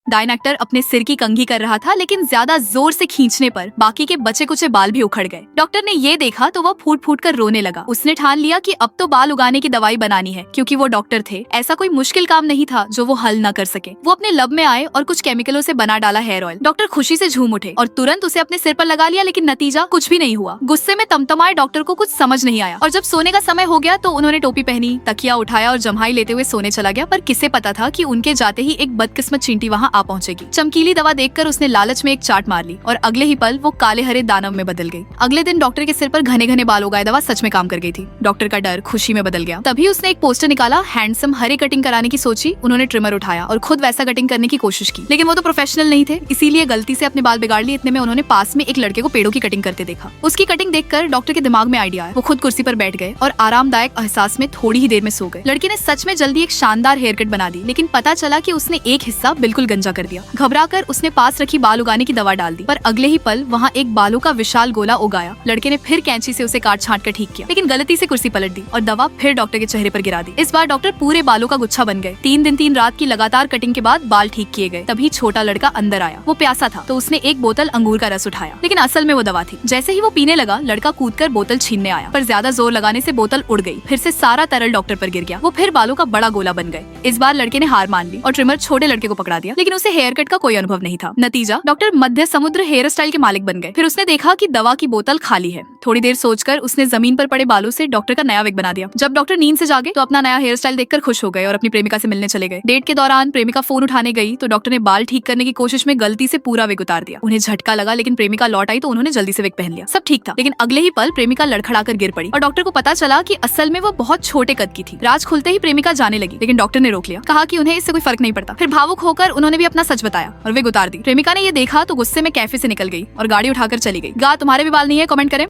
डायन एक्टर अपने सिर की कंघी कर रहा था, लेकिन ज्यादा जोर से खींचने पर बाकी के बचे कुचे बाल भी उखड़ गए। डॉक्टर ने ये देखा तो वो फूट फूट कर रोने लगा। उसने ठान लिया कि अब तो बाल उगाने की दवाई बनानी है, क्योंकि वो डॉक्टर थे। ऐसा कोई मुश्किल काम नहीं था जो वो हल न कर सके। वो अपने लब में आए और कुछ केमिकलों से बना डाला हेयर ऑयल। डॉक्टर खुशी से झूम उठे और तुरंत उसे अपने सिर पर लगा लिया, लेकिन नतीजा कुछ भी नहीं हुआ। गुस्से में तमतमाए डॉक्टर को कुछ समझ नहीं आया और जब सोने का समय हो गया तो उन्होंने टोपी पहनी, तकिया उठाया और जम्हाई लेते हुए सोने चला गया। पर किसे पता था कि उनके जाते ही एक बदकिस्मत चींटी वहाँ आ पहुंचेगी। चमकीली दवा देखकर उसने लालच में एक चाट मार ली और अगले ही पल वो काले हरे दानव में बदल गई। अगले दिन डॉक्टर के सिर पर घने घने बाल उगाए दवा सच में काम कर गई थी। डॉक्टर का डर खुशी में बदल गया। तभी उसने एक पोस्टर निकाला, हैंडसम हरे कटिंग कराने की सोची। उन्होंने ट्रिमर उठाया और खुद वैसा कटिंग करने की कोशिश की, लेकिन वो तो प्रोफेशनल नहीं थे, इसीलिए गलती से अपने बाल बिगाड़ लिए। इतने में उन्होंने पास में एक लड़के को पेड़ों की कटिंग करते देखा। उसकी कटिंग देखकर डॉक्टर के दिमाग में आइडिया आया। वो खुद कुर्सी पर बैठ गए और आरामदायक एहसास में थोड़ी ही देर में सो गए। लड़के ने सच में जल्दी एक शानदार हेयर कट बना दी, लेकिन पता चला कि उसने एक हिस्सा बिल्कुल गंजा कर दिया। घबराकर उसने पास रखी बाल उगाने की दवा डाल दी, पर अगले ही पल वहाँ एक बालों का विशाल गोला उगाया। लड़के ने फिर कैंची से उसे काट छांट कर ठीक किया, लेकिन गलती से कुर्सी पलट दी और दवा फिर डॉक्टर के चेहरे पर गिरा दी। इस बार डॉक्टर पूरे बालों का गुच्छा बन गए। 3 दिन 3 रात की लगातार कटिंग के बाद बाल ठीक किए गए। तभी छोटा लड़का अंदर आया। वो प्यासा था तो उसने एक बोतल अंगूर का रस उठाया, लेकिन असल में वो दवा थी। जैसे ही वो पीने लगा, लड़का कूदकर बोतल छीनने आया, पर ज्यादा जोर लगाने से बोतल उड़ गई। फिर से सारा तरल डॉक्टर पर गिर गया। वो फिर बालों का बड़ा गोला बन गए। इस बार लड़के ने हार मान ली और ट्रिमर छोटे लड़के को पकड़ा दिया, लेकिन उसे हेयर कट का कोई अनुभव नहीं था। नतीजा, डॉक्टर मध्य समुद्र हेयर स्टाइल के मालिक बन गए। फिर उसने देखा कि दवा की बोतल खाली है। थोड़ी देर सोचकर उसने जमीन पर पड़े बालों से डॉक्टर का नया विग बना दिया। जब डॉक्टर नींद से जागे तो अपना नया हेयर स्टाइल देखकर खुश हो गए और अपनी प्रेमिका से मिलने चले गए। डेट के दौरान प्रेमिका फोन उठाने गई तो डॉक्टर ने बाल ठीक करने की कोशिश में गलती से पूरा विग उतार दिया। उन्हें झटका लगा, लेकिन प्रेमिका लौट आई तो उन्होंने जल्दी से विग पहन लिया। सब ठीक था, लेकिन अगले ही पल प्रेमिका लड़खड़ाकर गिर पड़ी और डॉक्टर को पता चला कि असल में वो बहुत छोटे कद की थी। राज खुलते ही प्रेमिका जाने लगी, लेकिन डॉक्टर ने रोक लिया, कहा कि उन्हें इससे कोई फर्क नहीं पड़ता। फिर भावुक होकर उन्होंने भी अपना सच बताया और विग उतार दी। प्रेमिका ने ये देखा तो गुस्से में कैफे से निकल गई और गाड़ी उठाकर चली गई। तुम्हारे भी बाल नहीं है? कमेंट करें।